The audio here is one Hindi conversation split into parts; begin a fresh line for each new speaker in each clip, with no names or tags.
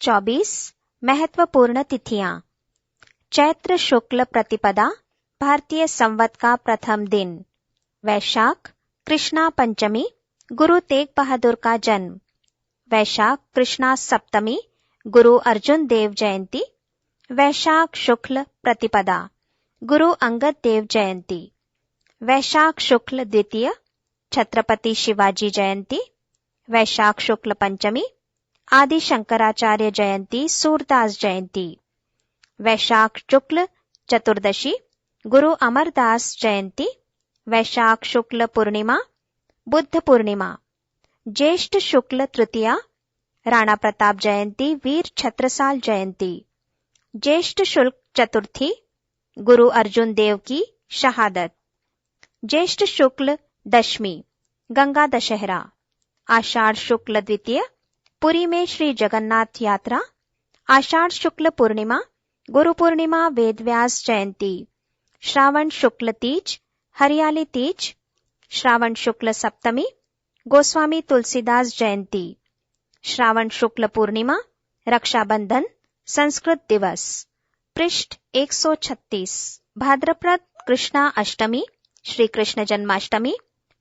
24 महत्वपूर्ण तिथियां। चैत्र शुक्ल प्रतिपदा भारतीय संवत का प्रथम दिन। वैशाख कृष्णा पंचमी गुरु तेग बहादुर का जन्म। वैशाख कृष्णा सप्तमी गुरु अर्जुन देव जयंती। वैशाख शुक्ल प्रतिपदा गुरु अंगद देव जयंती। वैशाख शुक्ल द्वितीय छत्रपति शिवाजी जयंती। वैशाख शुक्ल पंचमी आदि शंकराचार्य जयंती सूरदास जयंती। वैशाख शुक्ल चतुर्दशी गुरु अमरदास जयंती। वैशाख शुक्ल पूर्णिमा बुद्ध पूर्णिमा। ज्येष्ठ शुक्ल तृतीया राणा प्रताप जयंती वीर छत्रसाल जयंती। ज्येष्ठ शुक्ल चतुर्थी गुरु अर्जुन देव की शहादत। ज्येष्ठ शुक्ल दशमी गंगा दशहरा। आषाढ़ शुक्ल द्वितीय पुरी में श्री जगन्नाथ यात्रा। आषाढ़ शुक्ल पूर्णिमा गुरु पूर्णिमा वेदव्यास जयंती। श्रावण शुक्ल तीज हरियाली तीज। श्रावण शुक्ल सप्तमी गोस्वामी तुलसीदास जयंती। श्रावण शुक्ल पूर्णिमा रक्षाबंधन संस्कृत दिवस। पृष्ठ 136। भाद्रपद कृष्णा अष्टमी श्री कृष्ण जन्माष्टमी।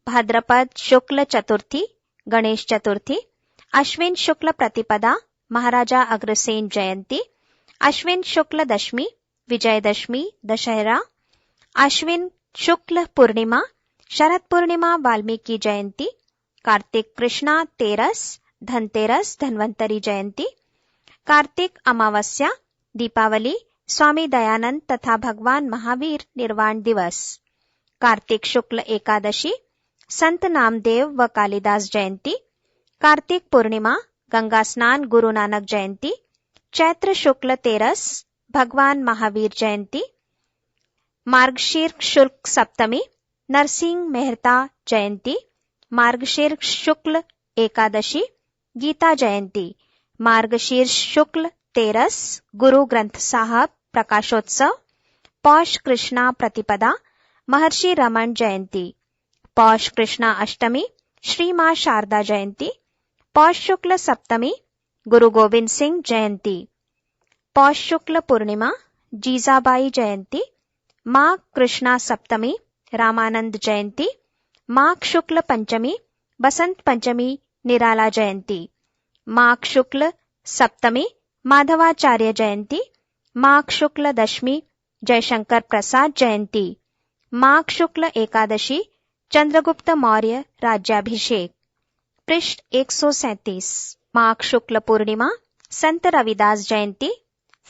भाद्रपद शुक्ल चतुर्थी गणेश चतुर्थी। अश्विन शुक्ल प्रतिपदा महाराजा अग्रसेन जयंती। अश्विन शुक्ल दशमी विजयदशमी दशहरा। अश्विन शुक्ल पूर्णिमा शरद पूर्णिमा वाल्मीकि जयंती। कार्तिक कृष्णा तेरस धनतेरस धन्वंतरी जयंती। कार्तिक अमावस्या दीपावली स्वामी दयानंद तथा भगवान महावीर निर्वाण दिवस। कार्तिक शुक्ल एकादशी संत नामदेव व कालिदास जयंती। कार्तिक पूर्णिमा गंगा स्नान गुरु नानक जयंती। चैत्र शुक्ल तेरस भगवान महावीर जयंती। मार्गशीर्ष शुक्ल सप्तमी नरसिंह मेहता जयंती। मार्गशीर्ष शुक्ल एकादशी गीता जयंती। मार्गशीर्ष शुक्ल तेरस गुरु ग्रंथ साहब प्रकाशोत्सव। पौष कृष्णा प्रतिपदा महर्षि रमन जयंती। पौष कृष्णा अष्टमी श्री मां शारदा जयंती। पौष शुक्ल सप्तमी गुरु गोविंद सिंह जयंती। पौष शुक्ल पूर्णिमा जीजाबाई जयंती। माघ कृष्णा सप्तमी रामानंद जयंती। माघ शुक्ल पंचमी बसंत पंचमी निराला जयंती। माघ शुक्ल सप्तमी माधवाचार्य जयंती। माघ शुक्ल दशमी जयशंकर प्रसाद जयंती। माघ शुक्ल एकादशी चंद्रगुप्त मौर्य राज्याभिषेक। पृष्ठ 137। माघ शुक्ल पूर्णिमा संत रविदास जयंती।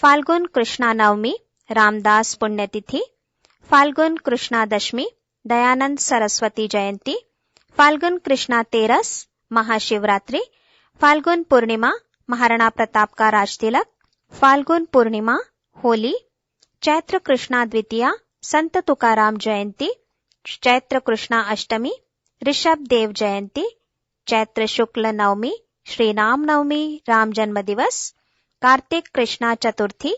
फाल्गुन कृष्णा नवमी रामदास पुण्यतिथि। फाल्गुन कृष्णा दशमी दयानंद सरस्वती जयंती। फाल्गुन कृष्णा तेरस महाशिवरात्रि। फाल्गुन पूर्णिमा महाराणा प्रताप का राजतिलक। फाल्गुन पूर्णिमा होली। चैत्र कृष्णा द्वितीया संत तुकाराम जयंती। चैत्र कृष्णा अष्टमी ऋषभ देव जयंती। चैत्र शुक्ल नवमी श्री राम नवमी राम जन्म दिवस। कार्तिक कृष्णा चतुर्थी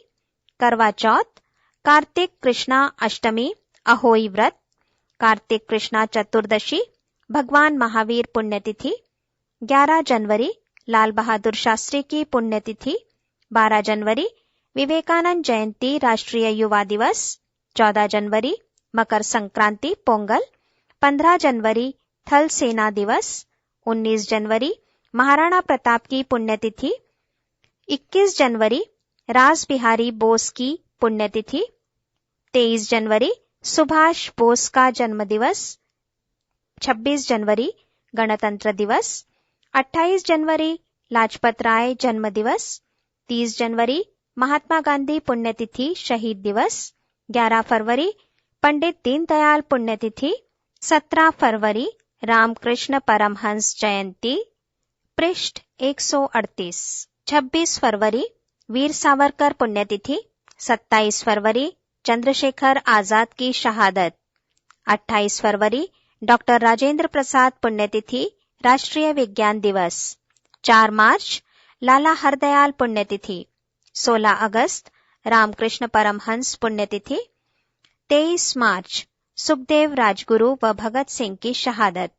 करवा चौथ। कार्तिक कृष्णा अष्टमी अहोई व्रत। कार्तिक कृष्णा चतुर्दशी भगवान महावीर पुण्यतिथि। 11 जनवरी लाल बहादुर शास्त्री की पुण्यतिथि। 12 जनवरी विवेकानंद जयंती राष्ट्रीय युवा दिवस। 14 जनवरी मकर संक्रांति पोंगल। 15 जनवरी थल सेना दिवस। 19 जनवरी महाराणा प्रताप की पुण्यतिथि। 21 जनवरी रास बिहारी बोस की पुण्यतिथि। 23 जनवरी सुभाष बोस का जन्मदिवस। 26 जनवरी गणतंत्र दिवस। 28 जनवरी लाजपत राय जन्म दिवस। 30 जनवरी महात्मा गांधी पुण्यतिथि शहीद दिवस। 11 फरवरी पंडित दीनदयाल पुण्यतिथि। 17 फरवरी रामकृष्ण परमहंस जयंती। पृष्ठ 138। 26 फरवरी वीर सावरकर पुण्यतिथि। 27 फरवरी चंद्रशेखर आजाद की शहादत। 28 फरवरी डॉक्टर राजेंद्र प्रसाद पुण्यतिथि राष्ट्रीय विज्ञान दिवस। 4 मार्च लाला हरदयाल पुण्यतिथि। 16 अगस्त रामकृष्ण परमहंस पुण्यतिथि। 23 मार्च सुखदेव राजगुरु व भगत सिंह की शहादत।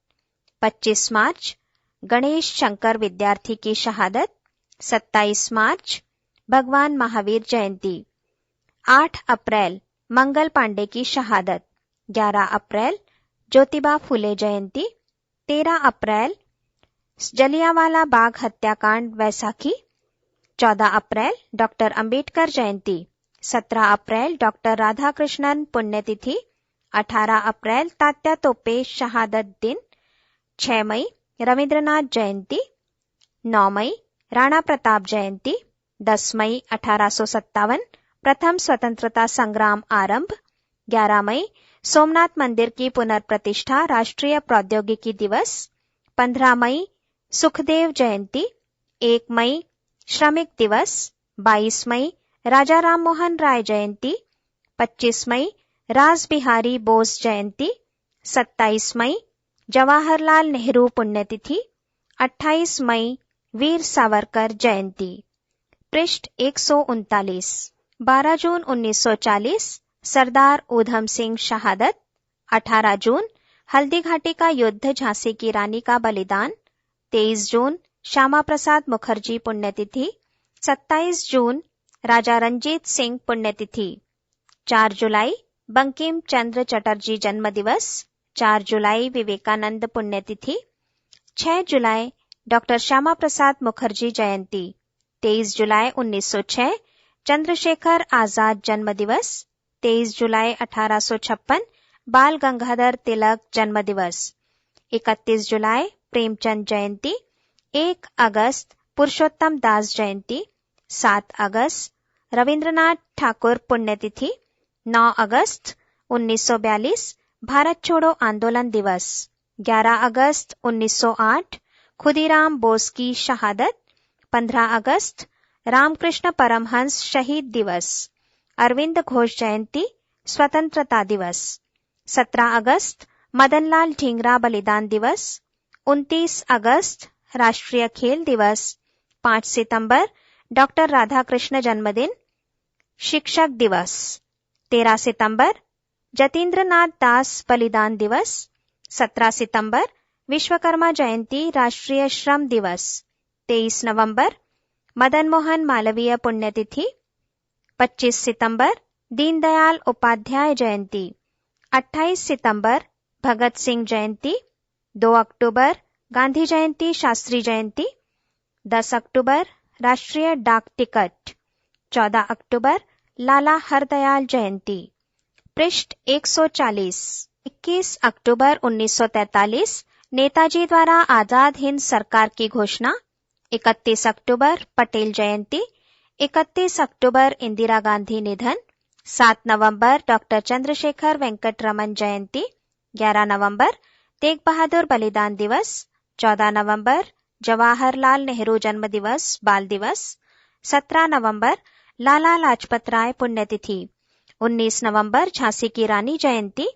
25 मार्च गणेश शंकर विद्यार्थी की शहादत। 27 मार्च भगवान महावीर जयंती। 8 अप्रैल मंगल पांडे की शहादत। 11 अप्रैल ज्योतिबा फुले जयंती। 13 अप्रैल जलियांवाला बाग हत्याकांड वैसाखी। 14 अप्रैल डॉक्टर अंबेडकर जयंती। 17 अप्रैल डॉक्टर राधाकृष्णन पुण्यतिथि। 18 अप्रैल तात्या तोपे शहादत दिन। 6 मई रविंद्रनाथ जयंती। 9 मई राणा प्रताप जयंती। 10 मई 1857 प्रथम स्वतंत्रता संग्राम आरंभ। 11 मई सोमनाथ मंदिर की पुनर्प्रतिष्ठा राष्ट्रीय प्रौद्योगिकी दिवस। 15 मई सुखदेव जयंती। 1 मई श्रमिक दिवस। 22 मई राजा राम मोहन राय जयंती। 25 मई रास बिहारी बोस जयंती। 27 मई जवाहरलाल नेहरू पुण्यतिथि। 28 मई वीर सावरकर जयंती। पृष्ठ 139। 12 जून 1940 सरदार ऊधम सिंह शहादत। 18 जून हल्दीघाटी का युद्ध, झांसी की रानी का बलिदान। 23 जून श्यामा प्रसाद मुखर्जी पुण्यतिथि। 27 जून राजा रंजीत सिंह पुण्यतिथि। 4 जुलाई बंकिम चंद्र चटर्जी जन्मदिवस। 4 जुलाई विवेकानंद पुण्यतिथि। 6 जुलाई डॉक्टर श्यामा प्रसाद मुखर्जी जयंती। 23 जुलाई 1906 चंद्रशेखर आजाद जन्मदिवस। 23 जुलाई 1856 बाल गंगाधर तिलक जन्मदिवस। 31 जुलाई प्रेमचंद जयंती। 1 अगस्त पुरुषोत्तम दास जयंती। 7 अगस्त रविंद्रनाथ ठाकुर पुण्यतिथि। 9 अगस्त 1942 भारत छोड़ो आंदोलन दिवस। 11 अगस्त 1908 खुदीराम बोस की शहादत। 15 अगस्त रामकृष्ण परमहंस शहीद दिवस। अरविंद घोष जयंती स्वतंत्रता दिवस। 17 अगस्त मदनलाल ढींगरा बलिदान दिवस। 29 अगस्त राष्ट्रीय खेल दिवस। 5 सितंबर डॉक्टर राधाकृष्ण जन्मदिन शिक्षक दिवस। 13 सितंबर जतीन्द्रनाथ दास बलिदान दिवस। 17 सितंबर विश्वकर्मा जयंती राष्ट्रीय श्रम दिवस। 23 नवंबर मदन मोहन मालवीय पुण्यतिथि। 25 सितंबर दीनदयाल उपाध्याय जयंती। 28 सितंबर भगत सिंह जयंती। 2 अक्टूबर गांधी जयंती शास्त्री जयंती। 10 अक्टूबर राष्ट्रीय डाक टिकट। 14 अक्टूबर लाला हरदयाल जयंती। पृष्ठ 140। 21 अक्टूबर 1943 नेताजी द्वारा आजाद हिंद सरकार की घोषणा। 31 अक्टूबर पटेल जयंती। 31 अक्टूबर इंदिरा गांधी निधन। 7 नवंबर डॉक्टर चंद्रशेखर वेंकट रमन जयंती। 11 नवंबर तेग बहादुर बलिदान दिवस। 14 नवंबर जवाहरलाल नेहरू जन्म दिवस बाल दिवस। 17 नवंबर लाला लाजपत राय पुण्यतिथि। 19 नवंबर झांसी की रानी जयंती।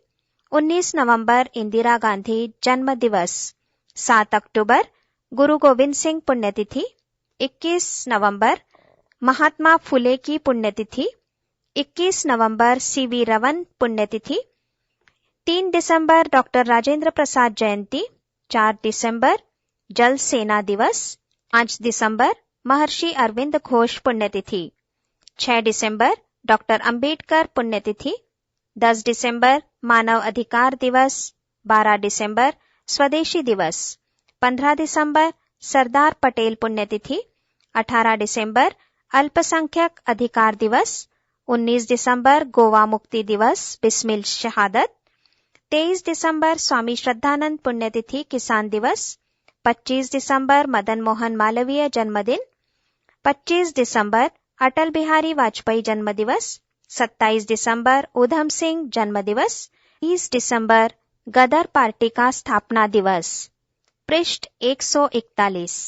19 नवंबर इंदिरा गांधी जन्म दिवस। 7 अक्टूबर गुरु गोविंद सिंह पुण्यतिथि। 21 नवंबर महात्मा फुले की पुण्यतिथि। 21 नवंबर सीवी रमन पुण्यतिथि। 3 दिसंबर डॉक्टर राजेंद्र प्रसाद जयंती। 4 दिसंबर जल सेना दिवस। 5 दिसंबर महर्षि अरविंद घोष पुण्यतिथि। 6 दिसंबर डॉक्टर अंबेडकर पुण्यतिथि। 10 दिसंबर मानव अधिकार दिवस। 12 दिसंबर स्वदेशी दिवस। 15 दिसंबर सरदार पटेल पुण्यतिथि। 18 दिसंबर अल्पसंख्यक अधिकार दिवस। 19 दिसंबर गोवा मुक्ति दिवस बिस्मिल शहादत। 23 दिसंबर स्वामी श्रद्धानंद पुण्यतिथि किसान दिवस। 25 दिसंबर मदन मोहन मालवीय जन्मदिन। 25 दिसंबर अटल बिहारी वाजपेयी जन्मदिवस। 27 दिसंबर ऊधम सिंह जन्मदिवस। 30 दिसंबर गदर पार्टी का स्थापना दिवस। पृष्ठ 141।